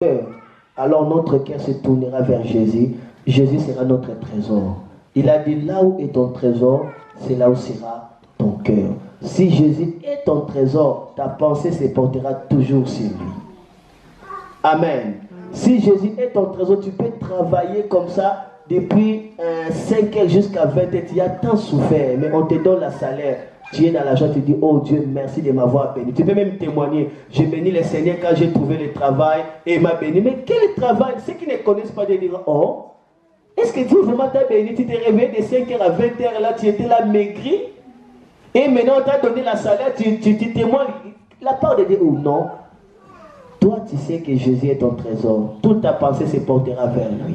cœur, alors notre cœur se tournera vers Jésus. Jésus sera notre trésor. Il a dit, là où est ton trésor, c'est là où sera ton cœur. Si Jésus est ton trésor, ta pensée se portera toujours sur lui. Amen. Si Jésus est ton trésor, tu peux travailler comme ça depuis 5 heures jusqu'à 20 heures. Tu as tant souffert, mais on te donne la salaire. Tu es dans la joie, tu dis, oh Dieu, merci de m'avoir béni. Tu peux même témoigner. J'ai béni le Seigneur quand j'ai trouvé le travail et il m'a béni. Mais quel travail? Ceux qui ne connaissent pas, ils diront, oh, est-ce que Dieu vraiment t'a béni? Tu t'es réveillé de 5 heures à 20 heures, là, tu étais là maigri. Et maintenant, on t'a donné la salaire, tu témoignes. La part de Dieu, ou non? Toi, tu sais que Jésus est ton trésor. Toute ta pensée se portera vers lui.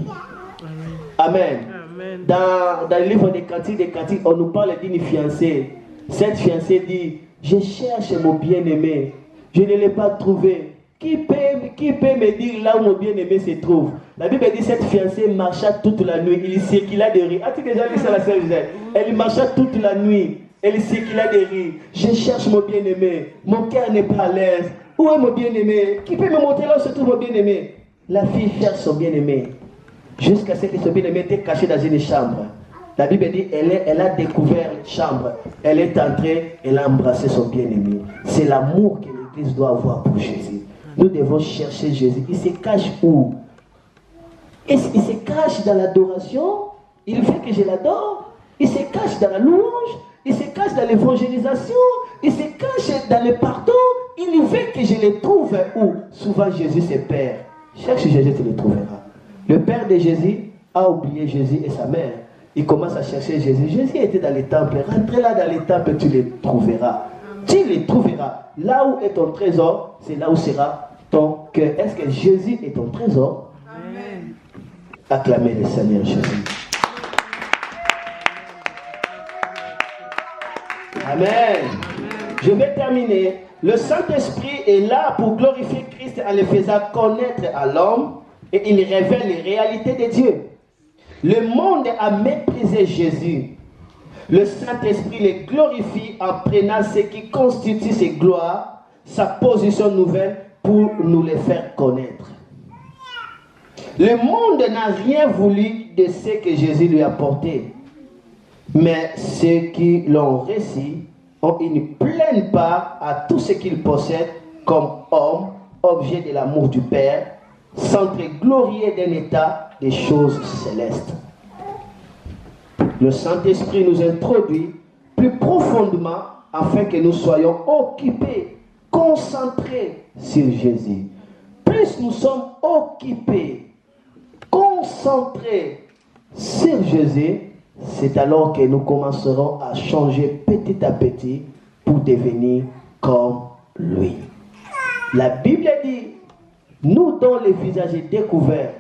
Amen. Amen. Dans le livre des Cantiques, on nous parle d'une fiancée. Cette fiancée dit, je cherche mon bien-aimé, je ne l'ai pas trouvé. Qui peut me dire là où mon bien-aimé se trouve? La Bible dit, cette fiancée marcha toute la nuit, il circula de rire. As-tu déjà lu ça, la sœur Gisèle? Elle marcha toute la nuit, elle circula de rire. Je cherche mon bien-aimé, mon cœur n'est pas à l'aise. Où est mon bien-aimé? Qui peut me montrer là où se trouve mon bien-aimé? La fille cherche son bien-aimé, jusqu'à ce que son bien-aimé était caché dans une chambre. La Bible dit, elle a découvert une chambre. Elle est entrée, elle a embrassé son bien-aimé. C'est l'amour que l'Église doit avoir pour Jésus. Nous devons chercher Jésus. Il se cache où? Il se cache dans l'adoration. Il veut que je l'adore. Il se cache dans la louange. Il se cache dans l'évangélisation. Il se cache dans le pardon. Il veut que je le trouve où? Souvent Jésus se perd. Cherche Jésus, tu le trouveras. Le père de Jésus a oublié Jésus et sa mère. Il commence à chercher Jésus. Jésus était dans les temples. Rentre là dans les temples, tu les trouveras. Tu les trouveras. Là où est ton trésor, c'est là où sera ton cœur. Est-ce que Jésus est ton trésor? Amen. Acclamez le Seigneur Jésus. Amen. Je vais terminer. Le Saint-Esprit est là pour glorifier Christ en le faisant connaître à l'homme et il révèle les réalités de Dieu. Le monde a méprisé Jésus. Le Saint-Esprit le glorifie en prenant ce qui constitue ses gloires, sa position nouvelle pour nous les faire connaître. Le monde n'a rien voulu de ce que Jésus lui a apporté. Mais ceux qui l'ont reçu ont une pleine part à tout ce qu'il possède comme homme, objet de l'amour du Père, sans glorier d'un état des choses célestes. Le Saint-Esprit nous introduit plus profondément afin que nous soyons occupés, concentrés sur Jésus. Plus nous sommes occupés, concentrés sur Jésus, c'est alors que nous commencerons à changer petit à petit pour devenir comme lui. La Bible dit, nous dont le visage est découvert,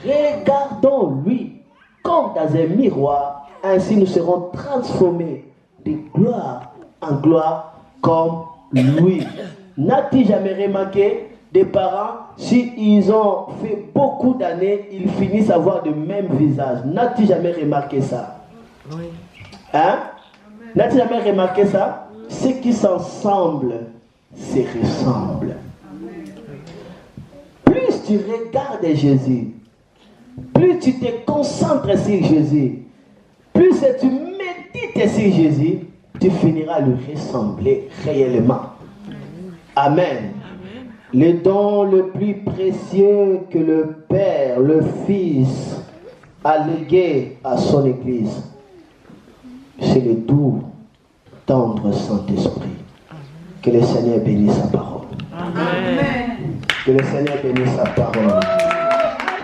regardons lui comme dans un miroir, ainsi nous serons transformés de gloire en gloire comme lui. N'as-tu jamais remarqué des parents, s'ils ont fait beaucoup d'années, ils finissent à avoir le même visage? N'as-tu jamais remarqué ça? Oui. Hein? N'as-tu jamais remarqué ça? Ceux qui s'ensemblent se ressemblent. Plus tu regardes Jésus, plus tu te concentres sur Jésus, plus tu médites sur Jésus, tu finiras à lui ressembler réellement. Amen. Le don le plus précieux que le Père, le Fils, a légué à son Église, c'est le doux, tendre Saint-Esprit. Que le Seigneur bénisse sa parole. Amen. Que le Seigneur bénisse sa parole.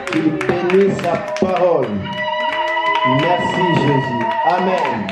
Qu'il bénisse sa parole. Merci Jésus. Amen.